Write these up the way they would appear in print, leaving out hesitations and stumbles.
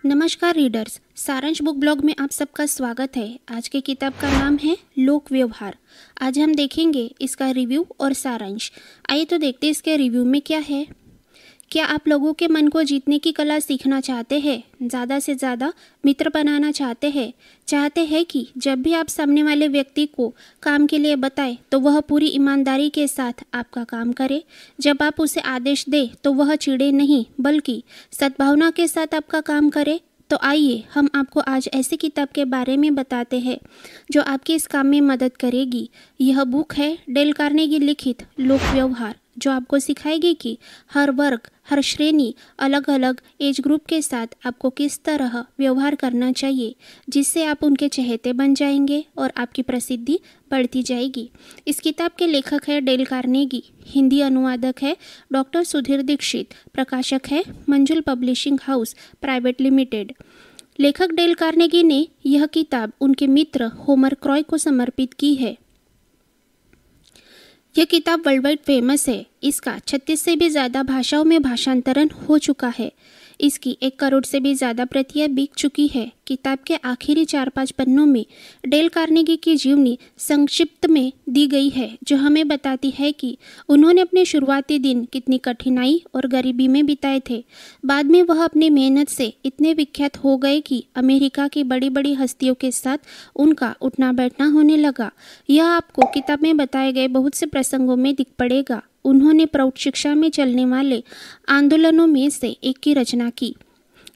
नमस्कार रीडर्स, सारांश book blog में आप सबका स्वागत है। आज की किताब का नाम है लोक व्यवहार। आज हम देखेंगे इसका रिव्यू और सारांश। आइए तो देखते हैं इसके रिव्यू में क्या है। क्या आप लोगों के मन को जीतने की कला सीखना चाहते हैं? ज़्यादा से ज़्यादा मित्र बनाना चाहते हैं कि जब भी आप सामने वाले व्यक्ति को काम के लिए बताएं तो वह पूरी ईमानदारी के साथ आपका काम करे। जब आप उसे आदेश दें तो वह चिढ़े नहीं बल्कि सद्भावना के साथ आपका काम करे। तो आइए हम आपको आज ऐसी किताब के बारे में बताते हैं जो आपके इस काम में मदद करेगी। यह बुक है डेल कार्नेगी लिखित लोक व्यवहार, जो आपको सिखाएगी कि हर वर्ग, हर श्रेणी, अलग अलग एज ग्रुप के साथ आपको किस तरह व्यवहार करना चाहिए, जिससे आप उनके चहेते बन जाएंगे और आपकी प्रसिद्धि बढ़ती जाएगी। इस किताब के लेखक है डेल कार्नेगी, हिंदी अनुवादक है डॉक्टर सुधीर दीक्षित, प्रकाशक है मंजुल पब्लिशिंग हाउस प्राइवेट लिमिटेड। लेखक डेल कार्नेगी ने यह किताब उनके मित्र होमर क्रॉय को समर्पित की है। यह किताब वर्ल्ड वाइड फेमस है। इसका 36 से भी ज़्यादा भाषाओं में भाषांतरण हो चुका है। इसकी 1 करोड़ से भी ज़्यादा प्रतियां बिक चुकी है। किताब के आखिरी 4-5 पन्नों में डेल कार्नेगी की जीवनी संक्षिप्त में दी गई है, जो हमें बताती है कि उन्होंने अपने शुरुआती दिन कितनी कठिनाई और गरीबी में बिताए थे। बाद में वह अपनी मेहनत से इतने विख्यात हो गए कि अमेरिका की बड़ी बड़ी हस्तियों के साथ उनका उठना बैठना होने लगा। यह आपको किताब में बताए गए बहुत से प्रसंगों में दिख पड़ेगा। उन्होंने प्रौढ़ शिक्षा में चलने वाले आंदोलनों में से एक की रचना की।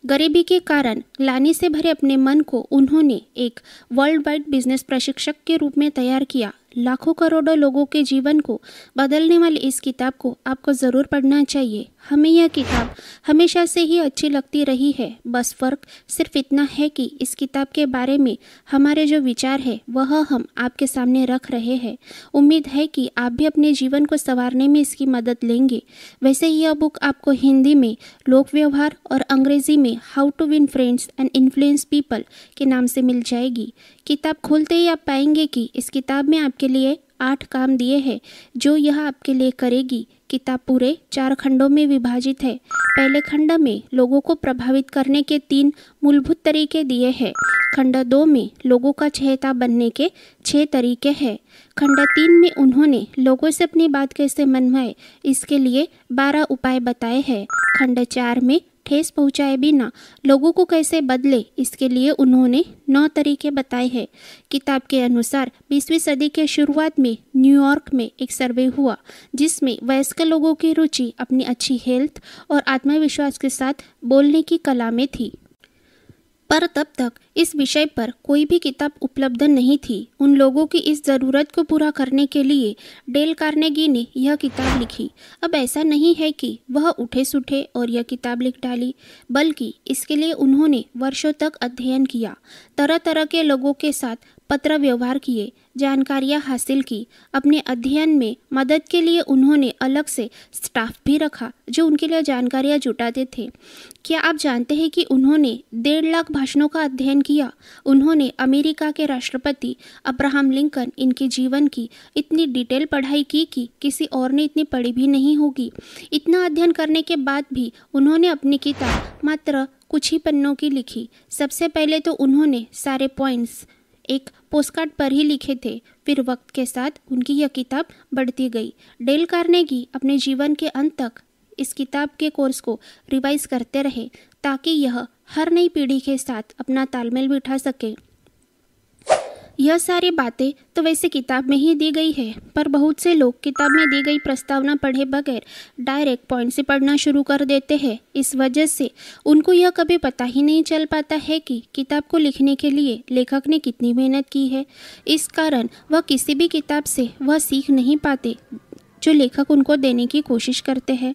गरीबी के कारण ग्लानि से भरे अपने मन को उन्होंने एक वर्ल्ड वाइड बिजनेस प्रशिक्षक के रूप में तैयार किया। लाखों करोड़ों लोगों के जीवन को बदलने वाली इस किताब को आपको ज़रूर पढ़ना चाहिए। हमें यह किताब हमेशा से ही अच्छी लगती रही है। बस फ़र्क सिर्फ इतना है कि इस किताब के बारे में हमारे जो विचार है वह हम आपके सामने रख रहे हैं। उम्मीद है कि आप भी अपने जीवन को संवारने में इसकी मदद लेंगे। वैसे यह बुक आपको हिंदी में लोक व्यवहार और अंग्रेज़ी में how to win friends and influence people के नाम से मिल जाएगी। किताब खोलते ही आप पाएंगे कि इस किताब में आपके लिए 8 काम दिए हैं जो यह आपके लिए करेगी। किताब पूरे 4 खंडों में विभाजित है। पहले खंड में लोगों को प्रभावित करने के 3 मूलभूत तरीके दिए हैं। खंड 2 में लोगों का चहेता बनने के 6 तरीके हैं। खंड 3 में उन्होंने लोगों से अपनी बात कैसे मनवाए इसके लिए 12 उपाय बताए हैं। खंड 4 में ठेस पहुंचाए बिना लोगों को कैसे बदले इसके लिए उन्होंने 9 तरीके बताए हैं। किताब के अनुसार 20वीं सदी के शुरुआत में न्यूयॉर्क में एक सर्वे हुआ जिसमें वयस्क लोगों की रुचि अपनी अच्छी हेल्थ और आत्मविश्वास के साथ बोलने की कला में थी। पर तब तक इस विषय पर कोई भी किताब उपलब्ध नहीं थी। उन लोगों की इस ज़रूरत को पूरा करने के लिए डेल कार्नेगी ने यह किताब लिखी। अब ऐसा नहीं है कि वह उठे सुठे और यह किताब लिख डाली, बल्कि इसके लिए उन्होंने वर्षों तक अध्ययन किया, तरह तरह के लोगों के साथ पत्र व्यवहार किए, जानकारियाँ हासिल की। अपने अध्ययन में मदद के लिए उन्होंने अलग से स्टाफ भी रखा जो उनके लिए जानकारियाँ जुटाते थे। क्या आप जानते हैं कि उन्होंने 1.5 लाख भाषणों का अध्ययन किया? उन्होंने अमेरिका के राष्ट्रपति अब्राहम लिंकन इनके जीवन की इतनी डिटेल पढ़ाई की कि किसी और ने इतनी पढ़ी भी नहीं होगी। इतना अध्ययन करने के बाद भी उन्होंने अपनी किताब मात्र कुछ ही पन्नों की लिखी। सबसे पहले तो उन्होंने सारे पॉइंट्स एक पोस्टकार्ड पर ही लिखे थे। फिर वक्त के साथ उनकी यह किताब बढ़ती गई। डेल कार्नेगी अपने जीवन के अंत तक इस किताब के कोर्स को रिवाइज करते रहे ताकि यह हर नई पीढ़ी के साथ अपना तालमेल बिठा सके। यह सारी बातें तो वैसे किताब में ही दी गई है, पर बहुत से लोग किताब में दी गई प्रस्तावना पढ़े बगैर डायरेक्ट पॉइंट से पढ़ना शुरू कर देते हैं। इस वजह से उनको यह कभी पता ही नहीं चल पाता है कि किताब को लिखने के लिए लेखक ने कितनी मेहनत की है। इस कारण वह किसी भी किताब से वह सीख नहीं पाते जो लेखक उनको देने की कोशिश करते हैं।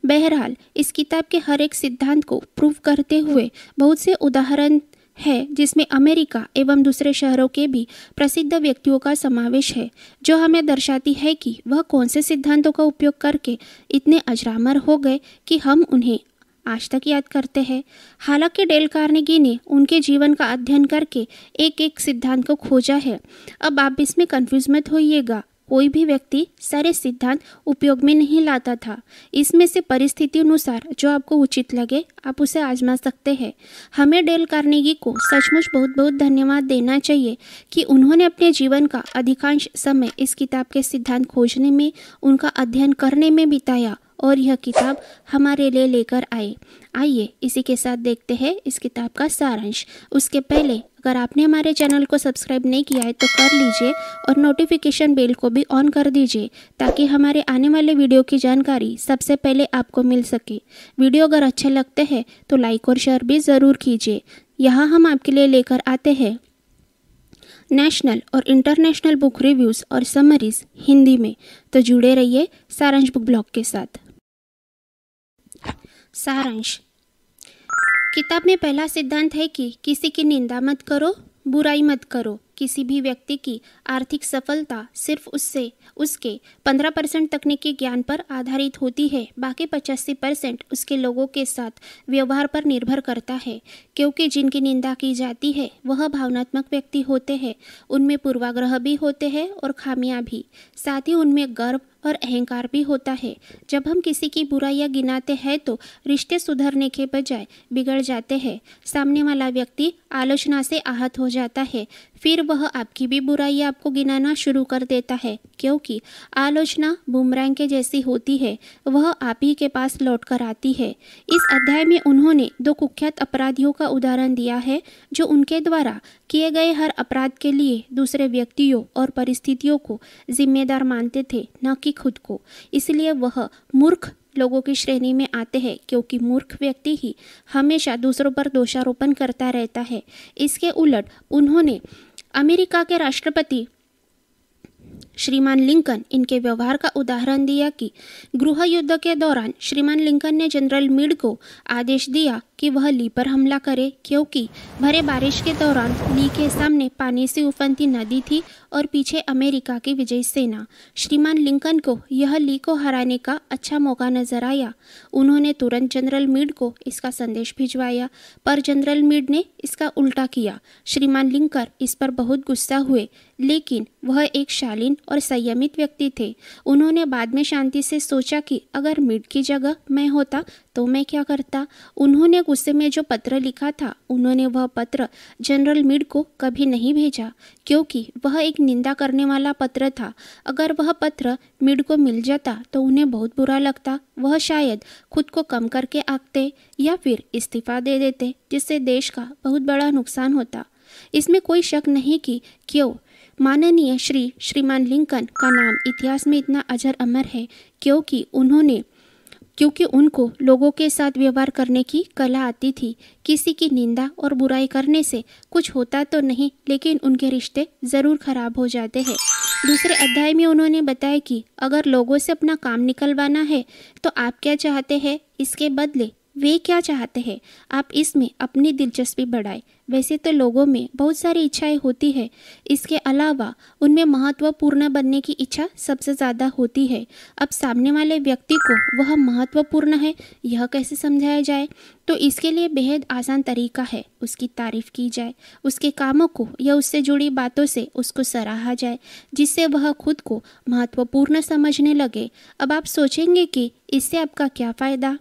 बहरहाल इस किताब के हर एक सिद्धांत को प्रूव करते हुए बहुत से उदाहरण है जिसमें अमेरिका एवं दूसरे शहरों के भी प्रसिद्ध व्यक्तियों का समावेश है, जो हमें दर्शाती है कि वह कौन से सिद्धांतों का उपयोग करके इतने अजरामर हो गए कि हम उन्हें आज तक याद करते हैं। हालांकि डेल कार्नेगी ने उनके जीवन का अध्ययन करके एक एक सिद्धांत को खोजा है। अब आप इसमें कंफ्यूज मत होइएगा। कोई भी व्यक्ति सारे सिद्धांत उपयोग में नहीं लाता था। इसमें से परिस्थिति अनुसार जो आपको उचित लगे आप उसे आजमा सकते हैं। हमें डेल कार्नेगी को सचमुच बहुत बहुत धन्यवाद देना चाहिए कि उन्होंने अपने जीवन का अधिकांश समय इस किताब के सिद्धांत खोजने में, उनका अध्ययन करने में बिताया और यह किताब हमारे लिए लेकर आए। आइए इसी के साथ देखते हैं इस किताब का सारांश। उसके पहले अगर आपने हमारे चैनल को सब्सक्राइब नहीं किया है तो कर लीजिए और नोटिफिकेशन बेल को भी ऑन कर दीजिए ताकि हमारे आने वाले वीडियो की जानकारी सबसे पहले आपको मिल सके। वीडियो अगर अच्छे लगते हैं तो लाइक और शेयर भी ज़रूर कीजिए। यहाँ हम आपके लिए लेकर आते हैं नेशनल और इंटरनेशनल बुक रिव्यूज़ और समरीज हिंदी में। तो जुड़े रहिए सारांश बुक ब्लॉग के साथ। सारांश। किताब में पहला सिद्धांत है कि किसी की निंदा मत करो, बुराई मत करो। किसी भी व्यक्ति की आर्थिक सफलता सिर्फ उसके 15% तकनीकी ज्ञान पर आधारित होती है। बाकी 85% उसके लोगों के साथ व्यवहार पर निर्भर करता है, क्योंकि जिनकी निंदा की जाती है वह भावनात्मक व्यक्ति होते हैं। उनमें पूर्वाग्रह भी होते हैं और खामियां भी। साथ ही उनमें गर्व और अहंकार भी होता है। जब हम किसी की बुराइयां गिनाते हैं तो रिश्ते सुधरने के बजाय बिगड़ जाते हैं। सामने वाला व्यक्ति आलोचना से आहत हो जाता है, फिर वह आपकी भी बुराइयां आपको गिनाना शुरू कर देता है, क्योंकि आलोचना बूमरैंग के जैसी होती है, वह आप ही के पास लौट कर आती है। इस अध्याय में उन्होंने 2 कुख्यात अपराधियों का उदाहरण दिया है जो उनके द्वारा किए गए हर अपराध के लिए दूसरे व्यक्तियों और परिस्थितियों को जिम्मेदार मानते थे, न कि खुद को। इसलिए वह मूर्ख लोगों की श्रेणी में आते हैं, क्योंकि मूर्ख व्यक्ति ही हमेशा दूसरों पर दोषारोपण करता रहता है। इसके उलट उन्होंने अमेरिका के राष्ट्रपति श्रीमान लिंकन इनके व्यवहार का उदाहरण दिया कि गृह युद्ध के दौरान श्रीमान लिंकन ने जनरल मीड को आदेश दिया कि वह ली पर हमला करे, क्योंकि भरे बारिश के दौरान ली के सामने पानी से उफनती नदी थी और पीछे अमेरिका की विजयी सेना। श्रीमान लिंकन को यह ली को हराने का अच्छा मौका नजर आया। उन्होंने तुरंत जनरल मीड को इसका संदेश भिजवाया, पर जनरल मीड ने इसका उल्टा किया। श्रीमान लिंकन इस पर बहुत गुस्सा हुए, लेकिन वह एक शालीन और संयमित व्यक्ति थे। उन्होंने बाद में शांति से सोचा कि अगर मीड की जगह मैं होता तो मैं क्या करता। उन्होंने गुस्से में जो पत्र लिखा था, उन्होंने वह पत्र जनरल मीड को कभी नहीं भेजा, क्योंकि वह एक निंदा करने वाला पत्र था। अगर वह पत्र मीड को मिल जाता तो उन्हें बहुत बुरा लगता। वह शायद खुद को कम करके आंकते या फिर इस्तीफा दे देते, जिससे देश का बहुत बड़ा नुकसान होता। इसमें कोई शक नहीं कि क्यों माननीय श्रीमान लिंकन का नाम इतिहास में इतना अजर अमर है, क्योंकि उनको लोगों के साथ व्यवहार करने की कला आती थी। किसी की निंदा और बुराई करने से कुछ होता तो नहीं, लेकिन उनके रिश्ते ज़रूर खराब हो जाते हैं। दूसरे अध्याय में उन्होंने बताया कि अगर लोगों से अपना काम निकलवाना है तो आप क्या चाहते हैं, इसके बदले वे क्या चाहते हैं, आप इसमें अपनी दिलचस्पी बढ़ाएं। वैसे तो लोगों में बहुत सारी इच्छाएं होती है, इसके अलावा उनमें महत्वपूर्ण बनने की इच्छा सबसे ज़्यादा होती है। अब सामने वाले व्यक्ति को वह महत्वपूर्ण है यह कैसे समझाया जाए, तो इसके लिए बेहद आसान तरीका है, उसकी तारीफ की जाए, उसके कामों को या उससे जुड़ी बातों से उसको सराहा जाए, जिससे वह खुद को महत्वपूर्ण समझने लगे। अब आप सोचेंगे कि इससे आपका क्या फ़ायदा।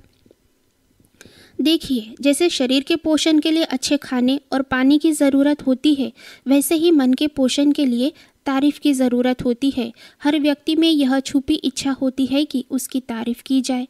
देखिए, जैसे शरीर के पोषण के लिए अच्छे खाने और पानी की ज़रूरत होती है, वैसे ही मन के पोषण के लिए तारीफ की ज़रूरत होती है। हर व्यक्ति में यह छुपी इच्छा होती है कि उसकी तारीफ की जाए।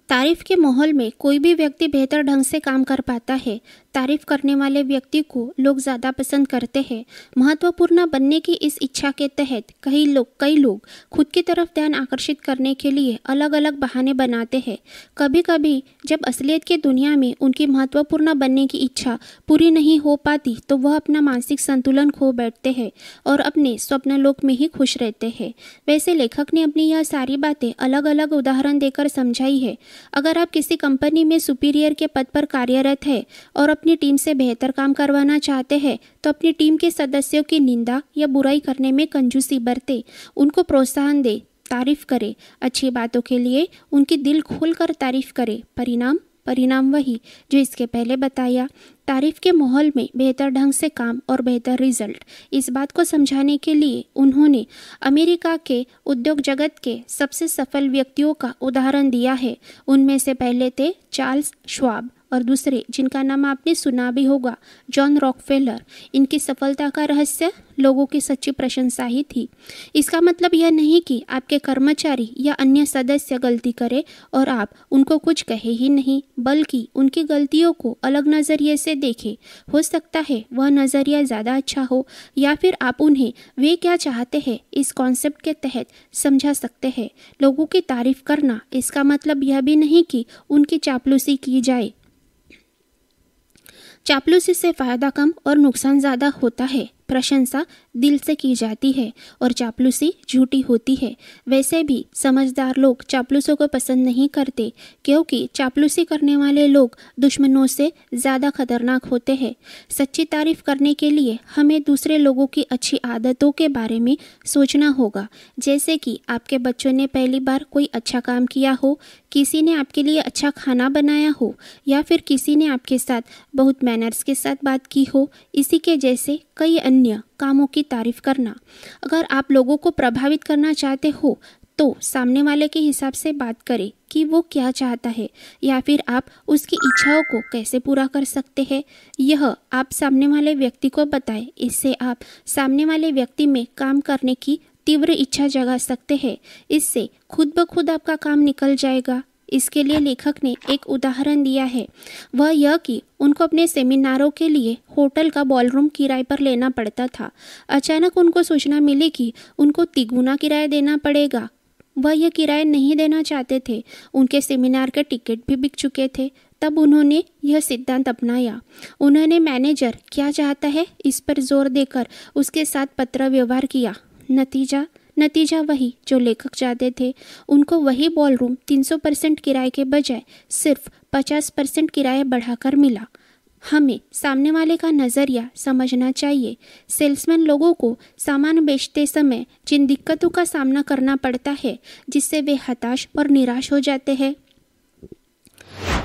तारीफ के माहौल में कोई भी व्यक्ति बेहतर ढंग से काम कर पाता है। तारीफ करने वाले व्यक्ति को लोग ज़्यादा पसंद करते हैं। महत्वपूर्ण बनने की इस इच्छा के तहत कई लोग खुद की तरफ ध्यान आकर्षित करने के लिए अलग अलग बहाने बनाते हैं। कभी कभी जब असलियत की दुनिया में उनकी महत्वपूर्ण बनने की इच्छा पूरी नहीं हो पाती तो वह अपना मानसिक संतुलन खो बैठते हैं और अपने स्वप्न लोक में ही खुश रहते हैं। वैसे लेखक ने अपनी यह सारी बातें अलग अलग उदाहरण देकर समझाई है। अगर आप किसी कंपनी में सुपीरियर के पद पर कार्यरत है और अपनी टीम से बेहतर काम करवाना चाहते हैं तो अपनी टीम के सदस्यों की निंदा या बुराई करने में कंजूसी बरते, उनको प्रोत्साहन दे, तारीफ करे। अच्छी बातों के लिए उनकी दिल खोलकर तारीफ करे। परिणाम वही जो इसके पहले बताया। तारीफ के माहौल में बेहतर ढंग से काम और बेहतर रिजल्ट। इस बात को समझाने के लिए उन्होंने अमेरिका के उद्योग जगत के सबसे सफल व्यक्तियों का उदाहरण दिया है। उनमें से पहले थे चार्ल्स श्वाब और दूसरे, जिनका नाम आपने सुना भी होगा, जॉन रॉकफेलर। इनकी सफलता का रहस्य लोगों की सच्ची प्रशंसा ही थी। इसका मतलब यह नहीं कि आपके कर्मचारी या अन्य सदस्य गलती करें और आप उनको कुछ कहे ही नहीं, बल्कि उनकी गलतियों को अलग नज़रिए से देखें। हो सकता है वह नज़रिया ज़्यादा अच्छा हो, या फिर आप उन्हें वे क्या चाहते हैं इस कॉन्सेप्ट के तहत समझा सकते हैं। लोगों की तारीफ करना इसका मतलब यह भी नहीं कि उनकी चापलूसी की जाए। चापलूसी से फ़ायदा कम और नुकसान ज़्यादा होता है। प्रशंसा दिल से की जाती है और चापलूसी झूठी होती है। वैसे भी समझदार लोग चापलूसों को पसंद नहीं करते, क्योंकि चापलूसी करने वाले लोग दुश्मनों से ज़्यादा खतरनाक होते हैं। सच्ची तारीफ करने के लिए हमें दूसरे लोगों की अच्छी आदतों के बारे में सोचना होगा, जैसे कि आपके बच्चों ने पहली बार कोई अच्छा काम किया हो, किसी ने आपके लिए अच्छा खाना बनाया हो, या फिर किसी ने आपके साथ बहुत मैनर्स के साथ बात की हो। इसी के जैसे कई अन्य कामों की तारीफ करना। अगर आप लोगों को प्रभावित करना चाहते हो तो सामने वाले के हिसाब से बात करें कि वो क्या चाहता है, या फिर आप उसकी इच्छाओं को कैसे पूरा कर सकते हैं। यह आप सामने वाले व्यक्ति को बताएं। इससे आप सामने वाले व्यक्ति में काम करने की तीव्र इच्छा जगा सकते हैं। इससे खुद ब खुद आपका काम निकल जाएगा। इसके लिए लेखक ने एक उदाहरण दिया है, वह यह कि उनको अपने सेमिनारों के लिए होटल का बॉलरूम किराए पर लेना पड़ता था। अचानक उनको सूचना मिली कि उनको तिगुना किराया देना पड़ेगा। वह यह किराया नहीं देना चाहते थे। उनके सेमिनार के टिकट भी बिक चुके थे। तब उन्होंने यह सिद्धांत अपनाया। उन्होंने मैनेजर क्या चाहता है इस पर जोर देकर उसके साथ पत्र व्यवहार किया। नतीजा वही जो लेखक चाहते थे। उनको वही बॉलरूम 300% किराए के बजाय सिर्फ 50% किराया बढ़ाकर मिला। हमें सामने वाले का नज़रिया समझना चाहिए। सेल्समैन लोगों को सामान बेचते समय जिन दिक्कतों का सामना करना पड़ता है, जिससे वे हताश और निराश हो जाते हैं,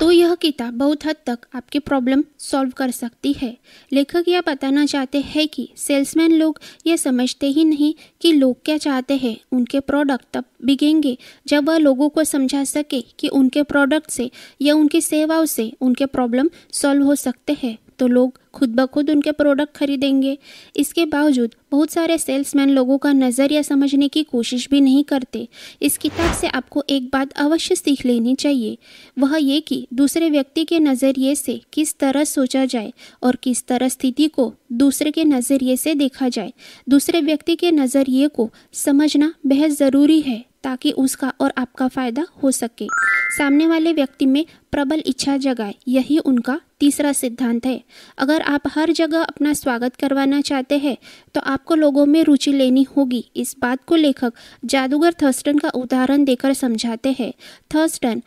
तो यह किताब बहुत हद तक आपकी प्रॉब्लम सॉल्व कर सकती है। लेखक यह बताना चाहते हैं कि सेल्समैन लोग यह समझते ही नहीं कि लोग क्या चाहते हैं। उनके प्रोडक्ट तब बिकेंगे जब वह लोगों को समझा सके कि उनके प्रोडक्ट से या उनकी सेवाओं से उनके प्रॉब्लम सॉल्व हो सकते हैं, तो लोग खुद ब खुद उनके प्रोडक्ट खरीदेंगे। इसके बावजूद बहुत सारे सेल्समैन लोगों का नज़रिया समझने की कोशिश भी नहीं करते। इस किताब से आपको एक बात अवश्य सीख लेनी चाहिए, वह ये कि दूसरे व्यक्ति के नज़रिए से किस तरह सोचा जाए और किस तरह स्थिति को दूसरे के नज़रिए से देखा जाए। दूसरे व्यक्ति के नज़रिए को समझना बेहद ज़रूरी है ताकि उसका और आपका फ़ायदा हो सके। सामने वाले व्यक्ति में प्रबल इच्छा जगाए, यही उनका तीसरा सिद्धांत है। अगर आप हर जगह अपना स्वागत करवाना चाहते हैं तो आपको लोगों में रुचि लेनी होगी। इस बात को लेखक जादूगर थर्स्टन का उदाहरण देकर समझाते हैं। थर्स्टन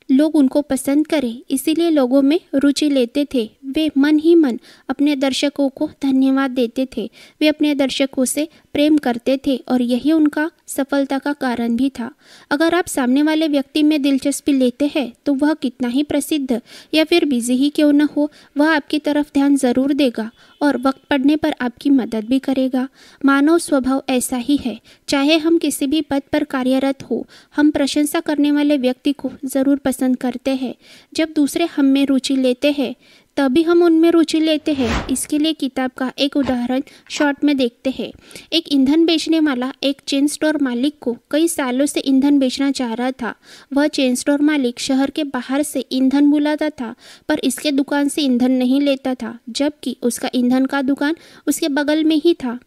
लोग उनको पसंद करें इसीलिए लोगों में रुचि लेते थे। वे मन ही मन अपने दर्शकों को धन्यवाद देते थे। वे अपने दर्शकों से प्रेम करते थे और यही उनका सफलता का कारण भी था। अगर आप सामने वाले व्यक्ति में दिलचस्पी लेते हैं तो वह कितना ही प्रसिद्ध या फिर बिजी ही क्यों न हो, वह आपकी तरफ ध्यान जरूर देगा और वक्त पड़ने पर आपकी मदद भी करेगा। मानव स्वभाव ऐसा ही है। चाहे हम किसी भी पद पर कार्यरत हो, हम प्रशंसा करने वाले व्यक्ति को ज़रूर पसंद करते हैं। जब दूसरे हम में रुचि लेते हैं तभी हम उनमें रुचि लेते हैं। इसके लिए किताब का एक उदाहरण शॉर्ट में देखते हैं। एक ईंधन बेचने वाला एक चेन स्टोर मालिक को कई सालों से ईंधन बेचना चाह रहा था। वह चेन स्टोर मालिक शहर के बाहर से ईंधन बुलाता था, पर इसके दुकान से ईंधन नहीं लेता था, जबकि उसका ईंधन का दुकान उसके बगल में ही था।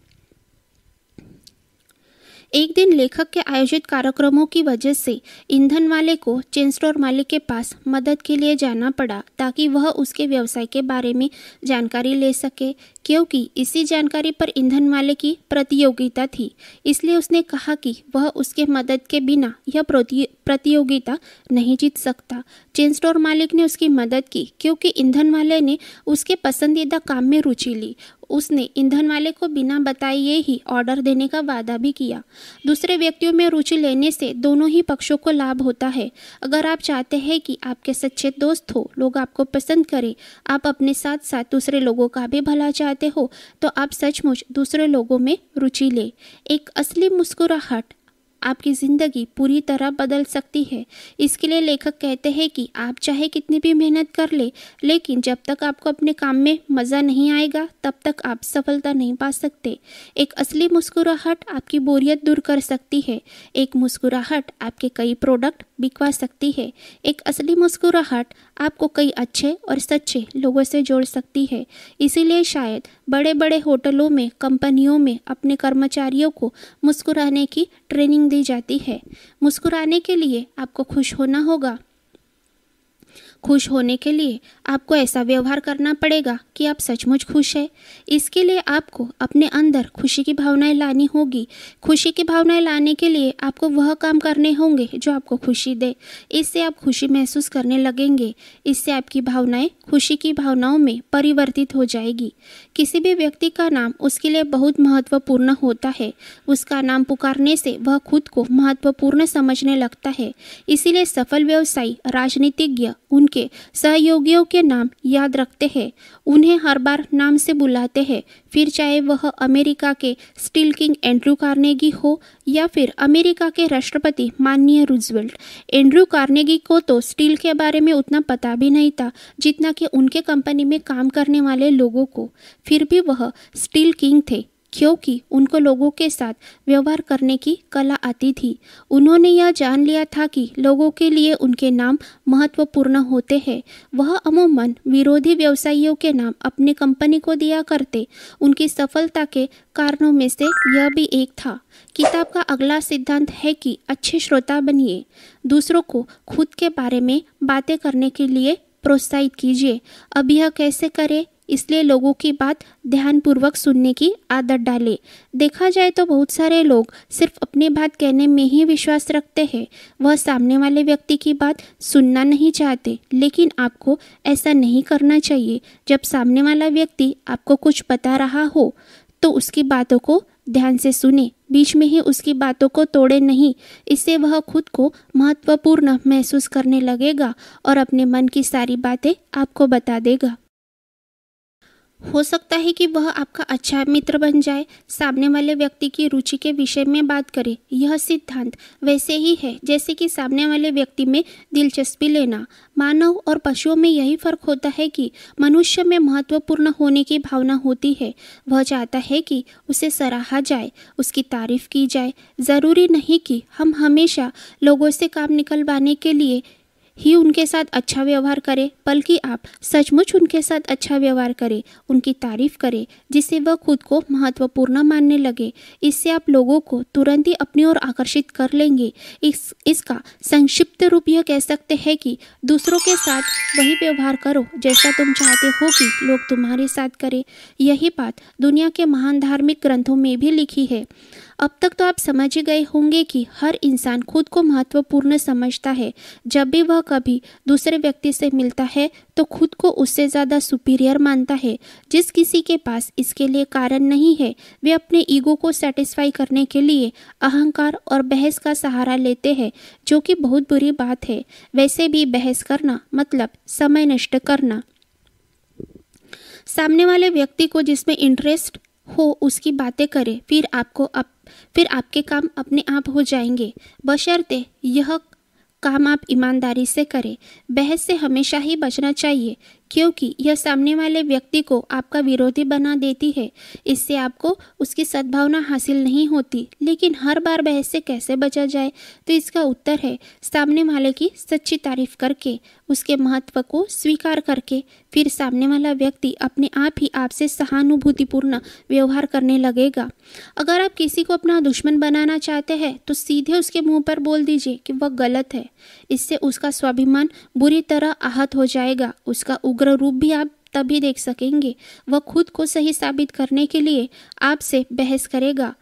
एक दिन लेखक के आयोजित कार्यक्रमों की वजह से ईंधन वाले को चेन स्टोर मालिक के पास मदद के लिए जाना पड़ा ताकि वह उसके व्यवसाय के बारे में जानकारी ले सके, क्योंकि इसी जानकारी पर ईंधन वाले की प्रतियोगिता थी। इसलिए उसने कहा कि वह उसके मदद के बिना यह प्रतियोगिता नहीं जीत सकता। चेन स्टोर मालिक ने उसकी मदद की क्योंकि ईंधन वाले ने उसके पसंदीदा काम में रुचि ली। उसने ईंधन वाले को बिना बताए ही ऑर्डर देने का वादा भी किया। दूसरे व्यक्तियों में रुचि लेने से दोनों ही पक्षों को लाभ होता है। अगर आप चाहते हैं कि आपके सच्चे दोस्त हो, लोग आपको पसंद करें, आप अपने साथ साथ दूसरे लोगों का भी भला चाहते हो, तो आप सचमुच दूसरे लोगों में रुचि ले। एक असली मुस्कुराहट आपकी ज़िंदगी पूरी तरह बदल सकती है। इसके लिए लेखक कहते हैं कि आप चाहे कितनी भी मेहनत कर ले, लेकिन जब तक आपको अपने काम में मज़ा नहीं आएगा तब तक आप सफलता नहीं पा सकते। एक असली मुस्कुराहट आपकी बोरियत दूर कर सकती है। एक मुस्कुराहट आपके कई प्रोडक्ट बिकवा सकती है। एक असली मुस्कुराहट आपको कई अच्छे और सच्चे लोगों से जोड़ सकती है। इसीलिए शायद बड़े बड़े होटलों में, कंपनियों में अपने कर्मचारियों को मुस्कुराने की ट्रेनिंग दी जाती है। मुस्कुराने के लिए आपको खुश होना होगा। खुश होने के लिए आपको ऐसा व्यवहार करना पड़ेगा कि आप सचमुच खुश हैं। इसके लिए आपको अपने अंदर खुशी की भावनाएं लानी होगी। खुशी की भावनाएं लाने के लिए आपको वह काम करने होंगे जो आपको खुशी दे। इससे आप खुशी महसूस करने लगेंगे। इससे आपकी भावनाएं खुशी की भावनाओं में परिवर्तित हो जाएगी। किसी भी व्यक्ति का नाम उसके लिए बहुत महत्वपूर्ण होता है। उसका नाम पुकारने से वह खुद को महत्वपूर्ण समझने लगता है। इसीलिए सफल व्यवसायी, राजनीतिज्ञ उनके सहयोगियों के नाम याद रखते हैं, उन्हें हर बार नाम से बुलाते हैं। फिर चाहे वह अमेरिका के स्टील किंग एंड्रयू कार्नेगी हो या फिर अमेरिका के राष्ट्रपति माननीय रूजवेल्ट। एंड्रयू कार्नेगी को तो स्टील के बारे में उतना पता भी नहीं था जितना कि उनके कंपनी में काम करने वाले लोगों को। फिर भी वह स्टील किंग थे क्योंकि उनको लोगों के साथ व्यवहार करने की कला आती थी। उन्होंने यह जान लिया था कि लोगों के लिए उनके नाम महत्वपूर्ण होते हैं। वह अमूमन विरोधी व्यवसायियों के नाम अपनी कंपनी को दिया करते। उनकी सफलता के कारणों में से यह भी एक था। किताब का अगला सिद्धांत है कि अच्छे श्रोता बनिए। दूसरों को खुद के बारे में बातें करने के लिए प्रोत्साहित कीजिए। अब यह कैसे करें? इसलिए लोगों की बात ध्यानपूर्वक सुनने की आदत डालें। देखा जाए तो बहुत सारे लोग सिर्फ अपनी बात कहने में ही विश्वास रखते हैं। वह सामने वाले व्यक्ति की बात सुनना नहीं चाहते, लेकिन आपको ऐसा नहीं करना चाहिए। जब सामने वाला व्यक्ति आपको कुछ बता रहा हो तो उसकी बातों को ध्यान से सुने, बीच में ही उसकी बातों को तोड़े नहीं। इससे वह खुद को महत्वपूर्ण महसूस करने लगेगा और अपने मन की सारी बातें आपको बता देगा। हो सकता है कि वह आपका अच्छा मित्र बन जाए। सामने वाले व्यक्ति की रुचि के विषय में बात करें। यह सिद्धांत वैसे ही है जैसे कि सामने वाले व्यक्ति में दिलचस्पी लेना। मानव और पशुओं में यही फर्क होता है कि मनुष्य में महत्वपूर्ण होने की भावना होती है। वह चाहता है कि उसे सराहा जाए, उसकी तारीफ की जाए। ज़रूरी नहीं कि हम हमेशा लोगों से काम निकलवाने के लिए ही उनके साथ अच्छा व्यवहार करें, बल्कि आप सचमुच उनके साथ अच्छा व्यवहार करें, उनकी तारीफ करें, जिससे वह खुद को महत्वपूर्ण मानने लगे। इससे आप लोगों को तुरंत ही अपनी ओर आकर्षित कर लेंगे। इसका संक्षिप्त रूप यह कह सकते हैं कि दूसरों के साथ वही व्यवहार करो जैसा तुम चाहते हो कि लोग तुम्हारे साथ करें। यही बात दुनिया के महान धार्मिक ग्रंथों में भी लिखी है। अब तक तो आप समझ ही गए होंगे कि हर इंसान खुद को महत्वपूर्ण समझता है। जब भी वह कभी दूसरे व्यक्ति से मिलता है तो खुद को उससे ज़्यादा सुपीरियर मानता है। जिस किसी के पास इसके लिए कारण नहीं है, वे अपने ईगो को सेटिस्फाई करने के लिए अहंकार और बहस का सहारा लेते हैं, जो कि बहुत बुरी बात है। वैसे भी बहस करना मतलब समय नष्ट करना। सामने वाले व्यक्ति को जिसमें इंटरेस्ट हो उसकी बातें करें, फिर आपके काम अपने आप हो जाएंगे, बशर्ते यह काम आप ईमानदारी से करें। बहस से हमेशा ही बचना चाहिए क्योंकि यह सामने वाले व्यक्ति को आपका विरोधी बना देती है। इससे आपको उसकी सद्भावना हासिल नहीं होती। लेकिन हर बार बहस से कैसे बचा जाए? तो इसका उत्तर है सामने वाले की सच्ची तारीफ करके, उसके महत्व को स्वीकार करके। फिर सामने वाला व्यक्ति अपने आप ही आपसे सहानुभूतिपूर्ण व्यवहार करने लगेगा। अगर आप किसी को अपना दुश्मन बनाना चाहते हैं तो सीधे उसके मुंह पर बोल दीजिए कि वह गलत है। इससे उसका स्वाभिमान बुरी तरह आहत हो जाएगा। उसका उग्र रूप भी आप तभी देख सकेंगे। वह खुद को सही साबित करने के लिए आपसे बहस करेगा।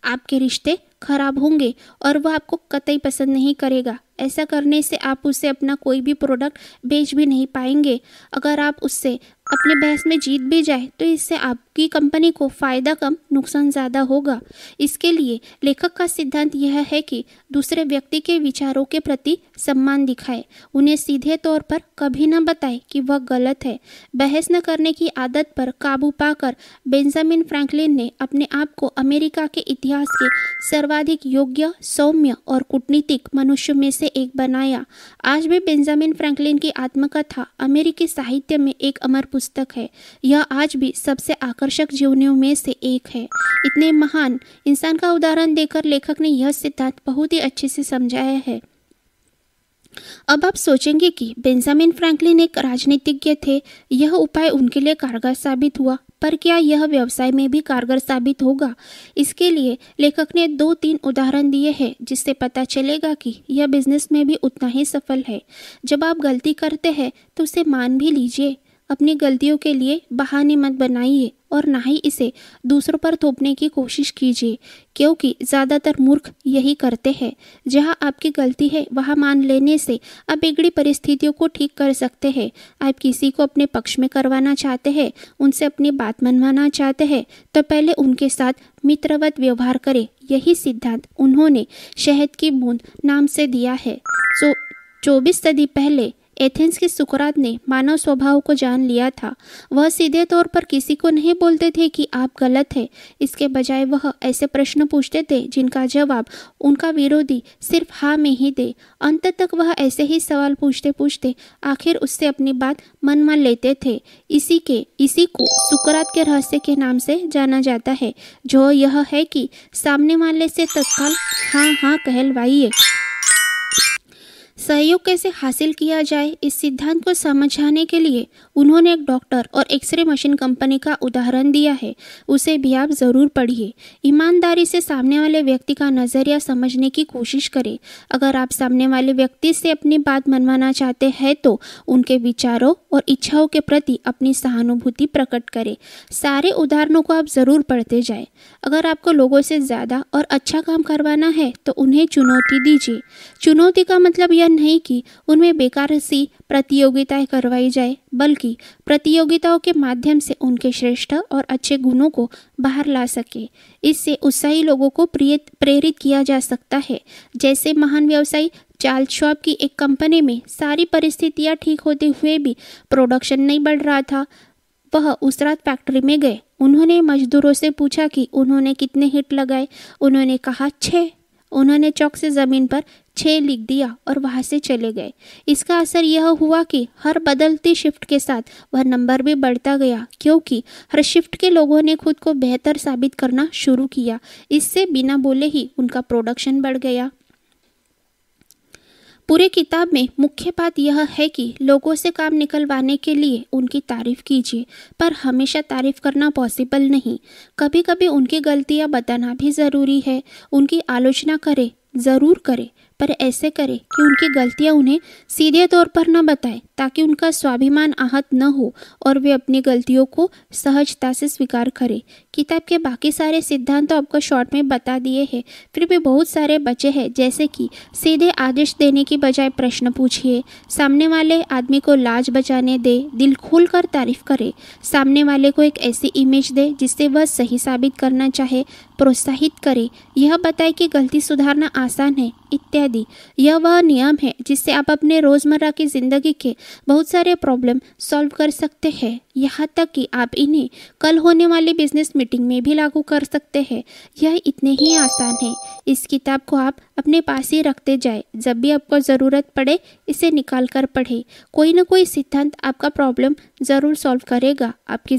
आपके रिश्ते खराब होंगे और वह आपको कतई पसंद नहीं करेगा। ऐसा करने से आप उसे अपना कोई भी प्रोडक्ट बेच भी नहीं पाएंगे। अगर आप उससे अपने बहस में जीत भी जाए तो इससे आपकी कंपनी को फ़ायदा कम नुकसान ज़्यादा होगा। इसके लिए लेखक का सिद्धांत यह है कि दूसरे व्यक्ति के विचारों के प्रति सम्मान दिखाए, उन्हें सीधे तौर पर कभी न बताए कि वह गलत है। बहस न करने की आदत पर काबू पाकर बेंजामिन फ्रैंकलिन ने अपने आप को अमेरिका के इतिहास के सर्वाधिक योग्य, सौम्य और कूटनीतिक मनुष्य में से एक बनाया। आज भी बेंजामिन फ्रैंकलिन की आत्मकथा अमेरिकी साहित्य में एक अमर पुस्तक है। यह आज भी सबसे आकर्षक जीवनियों में से एक है। इतने महान इंसान का उदाहरण देकर लेखक ने यह सिद्धांत बहुत ही अच्छे से समझाया है। अब आप सोचेंगे कि बेंजामिन फ्रैंकलिन एक राजनीतिज्ञ थे, यह उपाय उनके लिए कारगर साबित हुआ, पर क्या यह व्यवसाय में भी कारगर साबित होगा? इसके लिए लेखक ने 2-3 उदाहरण दिए हैं, जिससे पता चलेगा कि यह बिजनेस में भी उतना ही सफल है। जब आप गलती करते हैं तो उसे मान भी लीजिए। अपनी गलतियों के लिए बहाने मत बनाइए और ना ही इसे दूसरों पर थोपने की कोशिश कीजिए, क्योंकि ज़्यादातर मूर्ख यही करते हैं। जहां आपकी गलती है वहां मान लेने से आप बिगड़ी परिस्थितियों को ठीक कर सकते हैं। आप किसी को अपने पक्ष में करवाना चाहते हैं, उनसे अपनी बात मनवाना चाहते हैं, तो पहले उनके साथ मित्रवत व्यवहार करें। यही सिद्धांत उन्होंने शहद की बूंद नाम से दिया है। 24 सदी पहले एथेंस के सुकरात ने मानव स्वभाव को जान लिया था। वह सीधे तौर पर किसी को नहीं बोलते थे कि आप गलत हैं। इसके बजाय वह ऐसे प्रश्न पूछते थे जिनका जवाब उनका विरोधी सिर्फ हाँ में ही दे। अंत तक वह ऐसे ही सवाल पूछते पूछते आखिर उससे अपनी बात मनवा लेते थे। इसी को सुकरात के रहस्य के नाम से जाना जाता है, जो यह है कि सामने वाले से तत्काल हाँ कहलवाइए। सहयोग कैसे हासिल किया जाए, इस सिद्धांत को समझाने के लिए उन्होंने एक डॉक्टर और एक्सरे मशीन कंपनी का उदाहरण दिया है। उसे भी आप ज़रूर पढ़िए। ईमानदारी से सामने वाले व्यक्ति का नज़रिया समझने की कोशिश करें। अगर आप सामने वाले व्यक्ति से अपनी बात मनवाना चाहते हैं तो उनके विचारों और इच्छाओं के प्रति अपनी सहानुभूति प्रकट करें। सारे उदाहरणों को आप ज़रूर पढ़ते जाएं। अगर आपको लोगों से ज़्यादा और अच्छा काम करवाना है तो उन्हें चुनौती दीजिए। चुनौती का मतलब यह नहीं कि उनमें बेकार सी प्रतियोगिताएं करवाई जाए, बल्कि प्रतियोगिताओं के माध्यम से उनके श्रेष्ठ और अच्छे गुणों को बाहर ला सके। इससे उत्साही लोगों को प्रेरित किया जा सकता है। जैसे महान व्यवसायी चार्ल्स श्वाब की एक कंपनी में सारी परिस्थितियां ठीक होते हुए भी प्रोडक्शन नहीं बढ़ रहा था। वह उस रात फैक्ट्री में गए। उन्होंने मजदूरों से पूछा कि उन्होंने कितने हिट लगाए। उन्होंने कहा 6। उन्होंने चौक से ज़मीन पर 6 लिख दिया और वहाँ से चले गए। इसका असर यह हुआ कि हर बदलती शिफ्ट के साथ वह नंबर भी बढ़ता गया, क्योंकि हर शिफ्ट के लोगों ने खुद को बेहतर साबित करना शुरू किया। इससे बिना बोले ही उनका प्रोडक्शन बढ़ गया। पूरे किताब में मुख्य बात यह है कि लोगों से काम निकलवाने के लिए उनकी तारीफ कीजिए, पर हमेशा तारीफ करना पॉसिबल नहीं। कभी कभी उनकी गलतियां बताना भी ज़रूरी है। उनकी आलोचना करें, ज़रूर करें, पर ऐसे करें कि उनकी गलतियां उन्हें सीधे तौर पर न बताएं, ताकि उनका स्वाभिमान आहत न हो और वे अपनी गलतियों को सहजता से स्वीकार करें। किताब के बाकी सारे सिद्धांत तो आपको शॉर्ट में बता दिए हैं, फिर भी बहुत सारे बचे हैं। जैसे कि सीधे आदेश देने की बजाय प्रश्न पूछिए, सामने वाले आदमी को लाज बचाने दे, दिल खोल कर तारीफ करे, सामने वाले को एक ऐसी इमेज दे जिससे वह सही साबित करना चाहे, प्रोत्साहित करे, यह बताए कि गलती सुधारना आसान है, इत्यादि। यह वह नियम है जिससे आप अपने रोज़मर्रा की ज़िंदगी के बहुत सारे प्रॉब्लम सॉल्व कर सकते हैं। यहाँ तक कि आप इन्हें कल होने वाली बिजनेस मीटिंग में भी लागू कर सकते हैं। यह इतने ही आसान है। इस किताब को आप अपने पास ही रखते जाए। जब भी आपको ज़रूरत पड़े इसे निकाल कर पढ़े। कोई ना कोई सिद्धांत आपका प्रॉब्लम ज़रूर सॉल्व करेगा। आपकी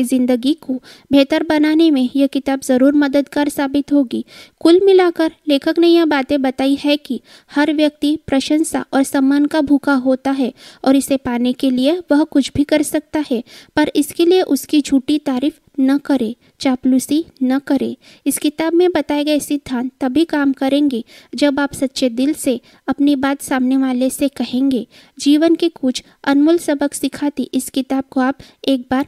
ज़िंदगी को बेहतर बनाने में यह किताब ज़रूर मददगार साबित होगी। कुल मिलाकर लेखक ने यह बातें बताई है कि हर व्यक्ति प्रशंसा और सम्मान का भूखा होता है और इसे पाने के लिए वह कुछ भी कर सकता है, पर इसके लिए उसकी झूठी तारीफ न करे, चापलूसी न करे। इस किताब में बताए गए सिद्धांत तभी काम करेंगे जब आप सच्चे दिल से अपनी बात सामने वाले से कहेंगे। जीवन के कुछ अनमोल सबक सिखाती इस किताब को आप एक बार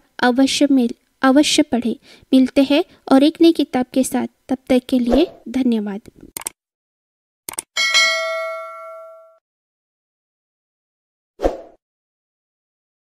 अवश्य पढ़ें। मिलते हैं और एक नई किताब के साथ। तब तक के लिए धन्यवाद।